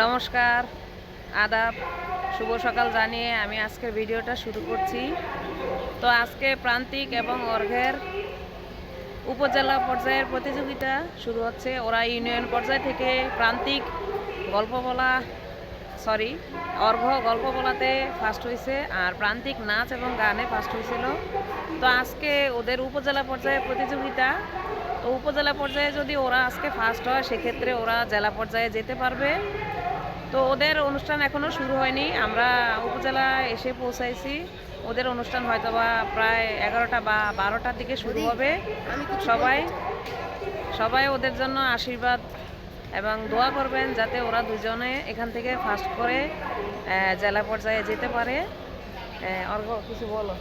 নমস্কার, আদাব, শুভ সকাল জানিয়ে আমি আজকের ভিডিওটা শুরু করছি। তো আজকে প্রান্তিক এবং অর্ঘের উপজেলা পর্যায়ের প্রতিযোগিতা শুরু হচ্ছে। ওরা ইউনিয়ন পর্যায় থেকে প্রান্তিক গল্প বলা অর্ঘ গল্প বলাতে ফার্স্ট হয়েছে, আর প্রান্তিক নাচ এবং গানে ফার্স্ট হয়েছিল। তো আজকে ওদের উপজেলা পর্যায়ে প্রতিযোগিতা। তো উপজেলা পর্যায়ে যদি ওরা আজকে ফার্স্ট হয়, সেক্ষেত্রে ওরা জেলা পর্যায়ে যেতে পারবে। তো ওদের অনুষ্ঠান এখনও শুরু হয়নি, আমরা উপজেলা এসে পৌঁছাইছি। ওদের অনুষ্ঠান হয়তো বা প্রায় 11টা বা 12টার দিকে শুরু হবে। সবাই ওদের জন্য আশীর্বাদ এবং দোয়া করবেন, যাতে ওরা দুজনে এখান থেকে ফার্স্ট করে জেলা পর্যায়ে যেতে পারে। অর্ঘ, কিছু বলো।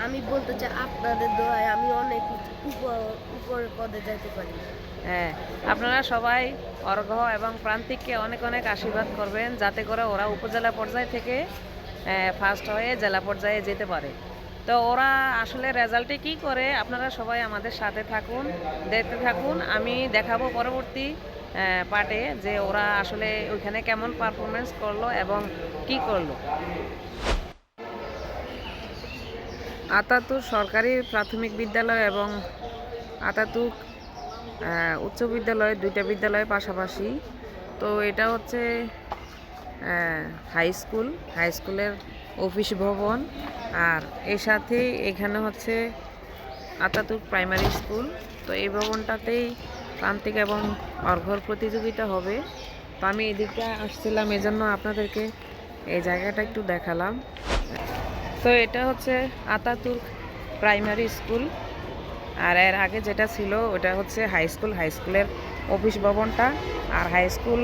আমি বলতে চাই, আপনাদের দোয়ায় আমি অনেক উপরের পদে যেতে পারি। হ্যাঁ, আপনারা সবাই অর্ঘ এবং প্রান্তিককে অনেক অনেক আশীর্বাদ করবেন, যাতে করে ওরা উপজেলা পর্যায় থেকে ফার্স্ট হয়ে জেলা পর্যায়ে যেতে পারে। তো ওরা আসলে রেজাল্টে কি করে, আপনারা সবাই আমাদের সাথে থাকুন, দেখতে থাকুন। আমি দেখাবো পরবর্তী পার্টে যে ওরা আসলে ওইখানে কেমন পারফরমেন্স করলো এবং কি করলো। আতাতুর সরকারি প্রাথমিক বিদ্যালয় এবং আতাতুর উচ্চ বিদ্যালয়, দুইটা বিদ্যালয়ের পাশাপাশি। তো এটা হচ্ছে হাই স্কুলের অফিস ভবন, আর এর সাথে এখানে হচ্ছে আতাতুর্ক প্রাইমারি স্কুল। তো এই ভবনটাতেই প্রান্তিক এবং অর্ঘর প্রতিযোগিতা হবে। তো আমি এদিকে আসছিলাম, এজন্য আপনাদেরকে এই জায়গাটা একটু দেখালাম। তো এটা হচ্ছে আতাতুর্ক প্রাইমারি স্কুল, আর এর আগে যেটা ছিল ওটা হচ্ছে হাই স্কুলের অফিস ভবনটা। আর হাই স্কুল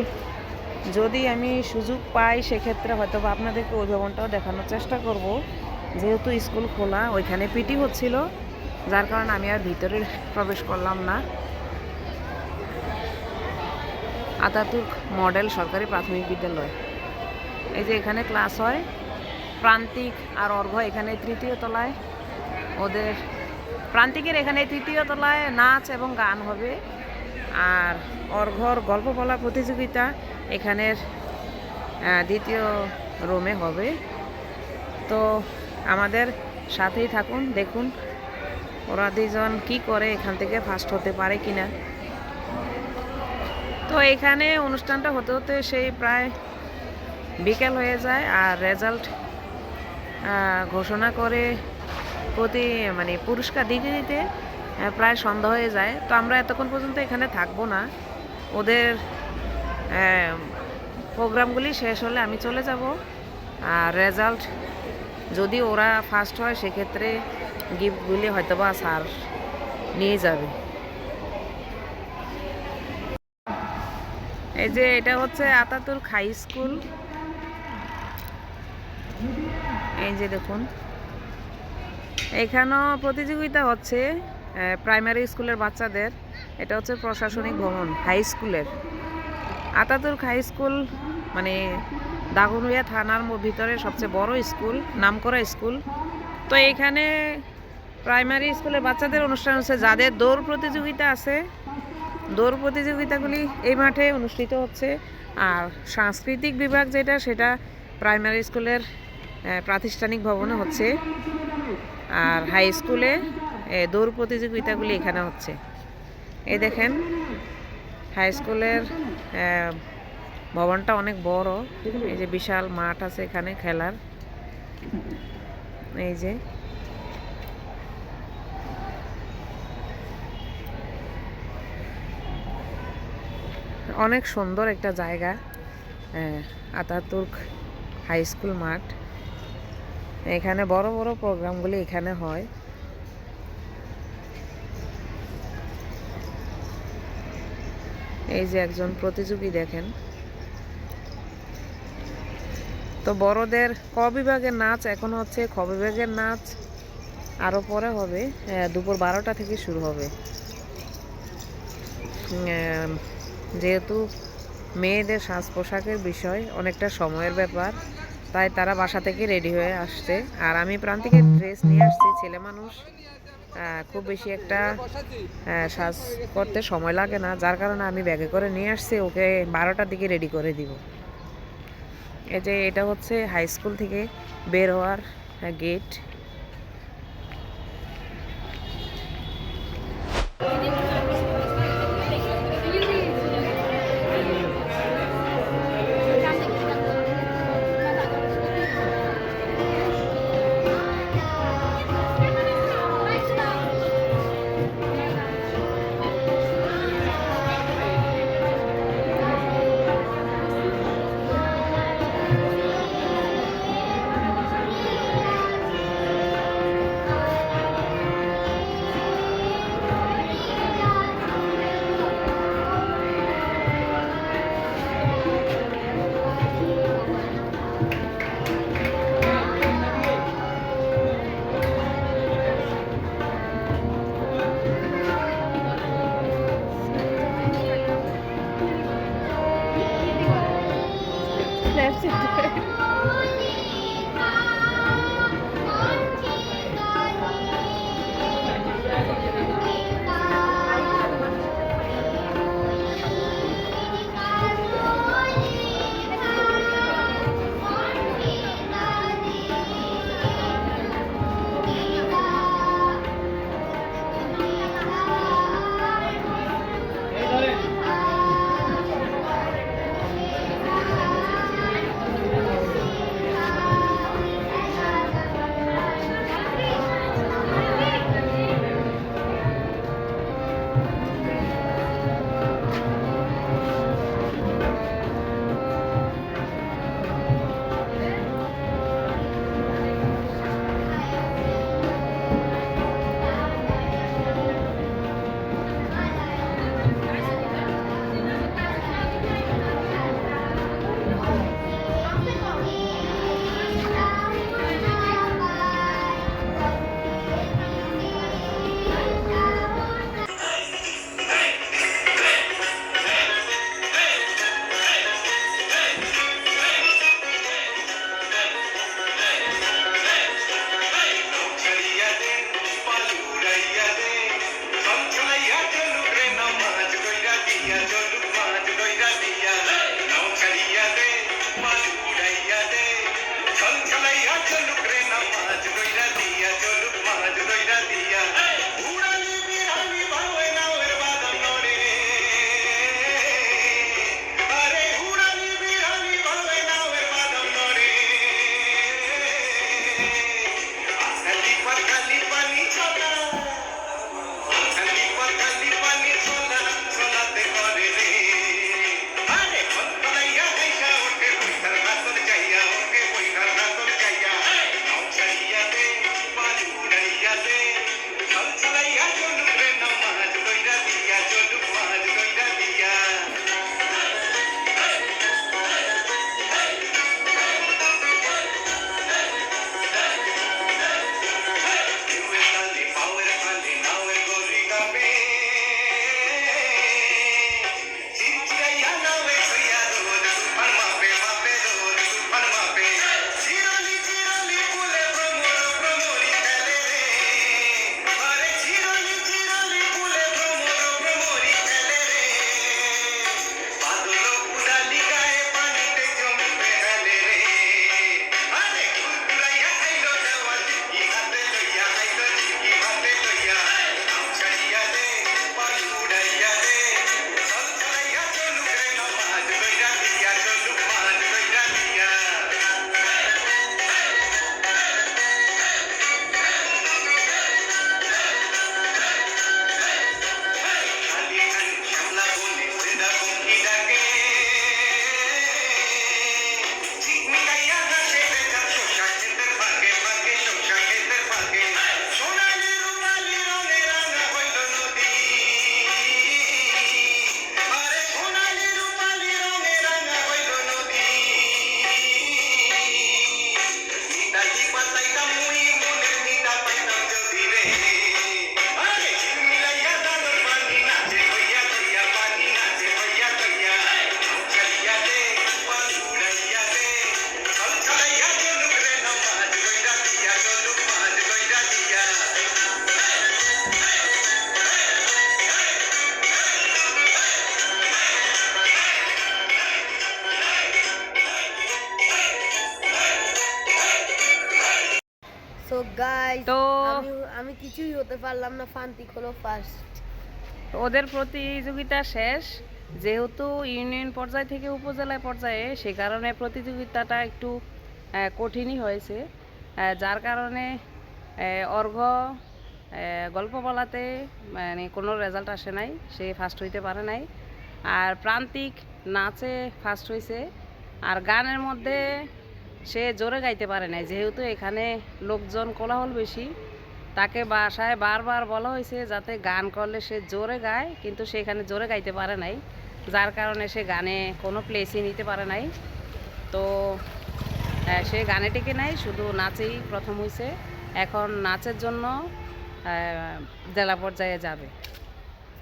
যদি আমি সুযোগ পাই, সেক্ষেত্রে হয়তো বা আপনাদেরকে ওই ভবনটাও দেখানোর চেষ্টা করব। যেহেতু স্কুল খোলা, ওইখানে পিটি হচ্ছিল, যার কারণে আমি আর ভিতরে প্রবেশ করলাম না। আতাতুর্ক মডেল সরকারি প্রাথমিক বিদ্যালয়, এই যে এখানে ক্লাস হয়। প্রান্তিক আর অর্ঘ এখানে তৃতীয় তলায়, ওদের প্রান্তিকের এখানে তৃতীয় তলায় নাচ এবং গান হবে, আর অর্ঘর গল্প বলা প্রতিযোগিতা এখানের দ্বিতীয় রুমে হবে। তো আমাদের সাথেই থাকুন, দেখুন ওরা দুজন কি করে, এখান থেকে ফার্স্ট হতে পারে কিনা। তো এখানে অনুষ্ঠানটা হতে হতে সেই প্রায় বিকেল হয়ে যায়, আর রেজাল্ট ঘোষণা করে পুরস্কার দিতে দিতে প্রায় সন্ধ্যা হয়ে যায়। তো আমরা এতক্ষণ পর্যন্ত এখানে থাকবো না, ওদের প্রোগ্রামগুলি শেষ হলে আমি চলে যাব। আর রেজাল্ট যদি ওরা ফার্স্ট হয়, সেক্ষেত্রে গিফটগুলি হয়তো বা স্যার নিয়ে যাবে। এই যে এটা হচ্ছে আতাতুর্ক হাই স্কুল, এই যে দেখুন এখানেও প্রতিযোগিতা হচ্ছে প্রাইমারি স্কুলের বাচ্চাদের। এটা হচ্ছে প্রশাসনিক ভবন হাই স্কুলের। আতাতুর্ক হাই স্কুল মানে দাগনভূঞা থানার ভিতরে সবচেয়ে বড় স্কুল, নামকরা স্কুল। তো এখানে প্রাইমারি স্কুলের বাচ্চাদের অনুষ্ঠান হচ্ছে। যাদের দৌড় প্রতিযোগিতা আছে, দৌড় প্রতিযোগিতাগুলি এই মাঠে অনুষ্ঠিত হচ্ছে। আর সাংস্কৃতিক বিভাগ যেটা, সেটা প্রাইমারি স্কুলের প্রাতিষ্ঠানিক ভবনে হচ্ছে। আর হাই স্কুলে দৌড় প্রতিযোগিতাগুলি এখানে হচ্ছে। এই দেখেন হাই স্কুলের ভবনটা অনেক বড়, এই যে বিশাল মাঠ আছে এখানে খেলার। এই যে অনেক সুন্দর একটা জায়গা, আতাতুর্ক হাই স্কুল মাঠ। এখানে বড় বড় প্রোগ্রামগুলি এখানে হয়। এই যে একজন প্রতিযোগী দেখেন। তো বড়দের ক বিভাগের নাচ এখন হচ্ছে, খ বিভাগের নাচ আরও পরে হবে, দুপুর 12টা থেকে শুরু হবে। যেহেতু মেয়েদের সাজ পোশাকের বিষয় অনেকটা সময়ের ব্যাপার, তাই তারা বাসা থেকে রেডি হয়ে আসছে। আর আমি প্রান্তিকের ড্রেস নিয়ে আসছি, ছেলে মানুষ খুব বেশি একটা সাজ করতে সময় লাগে না, যার কারণে আমি ব্যাগে করে নিয়ে আসছি, ওকে 12টার দিকে রেডি করে দিব। এই যে এটা হচ্ছে হাই স্কুল থেকে বের হওয়ার গেট। গাইস, তো আমি কিছুই হতে পারলাম না, প্রান্তিক হলো ফার্স্ট। ওদের প্রতিযোগিতা শেষ, যেহেতু ইউনিয়ন পর্যায় থেকে উপজেলা পর্যায়ে, সে কারণে প্রতিযোগিতাটা একটু কঠিনই হয়েছে। যার কারণে অর্ঘ্য গল্প বলাতে মানে কোনো রেজাল্ট আসে নাই, সে ফার্স্ট হইতে পারে নাই। আর প্রান্তিক নাচে ফার্স্ট হয়েছে, আর গানের মধ্যে সে জোরে গাইতে পারে নাই, যেহেতু এখানে লোকজন কোলাহল বেশি। তাকে বাসায় বারবার বলা হয়েছে যাতে গান করলে সে জোরে গায়, কিন্তু সে এখানে জোরে গাইতে পারে নাই, যার কারণে সে গানে কোনো প্লেসই নিতে পারে নাই। তো সে গানে টেকে নাই, শুধু নাচেই প্রথম হয়েছে। এখন নাচের জন্য জেলা পর্যায়ে যাবে।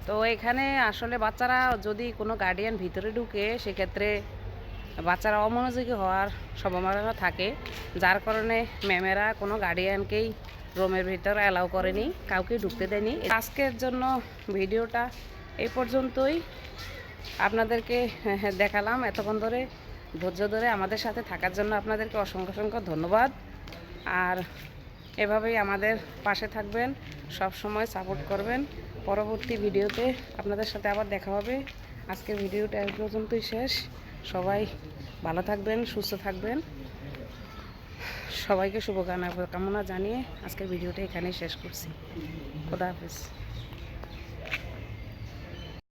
তো এখানে আসলে বাচ্চারা যদি কোনো গার্ডিয়ান ভিতরে ঢুকে, সেক্ষেত্রে বাচ্চারা অমনোযোগী হওয়ার সম্ভাবনা থাকে, যার কারণে ম্যামেরা কোনো গার্ডিয়ানকেই রুমের ভিতর অ্যালাউ করেনি, কাউকে ঢুকতে দেয়নি। আজকের জন্য ভিডিওটা এই পর্যন্তই। আপনাদেরকে দেখালাম, এতক্ষণ ধরে ধৈর্য ধরে আমাদের সাথে থাকার জন্য আপনাদেরকে অসংখ্য অসংখ্য ধন্যবাদ। আর এভাবেই আমাদের পাশে থাকবেন, সব সময় সাপোর্ট করবেন। পরবর্তী ভিডিওতে আপনাদের সাথে আবার দেখা হবে। আজকের ভিডিওটা এই পর্যন্তই শেষ। সবাই ভালো থাকবেন, সুস্থ থাকবেন। সবাইকে শুভকামনা জানিয়ে আজকের ভিডিওটা এখানেই শেষ করছি। খোদা হাফেজ।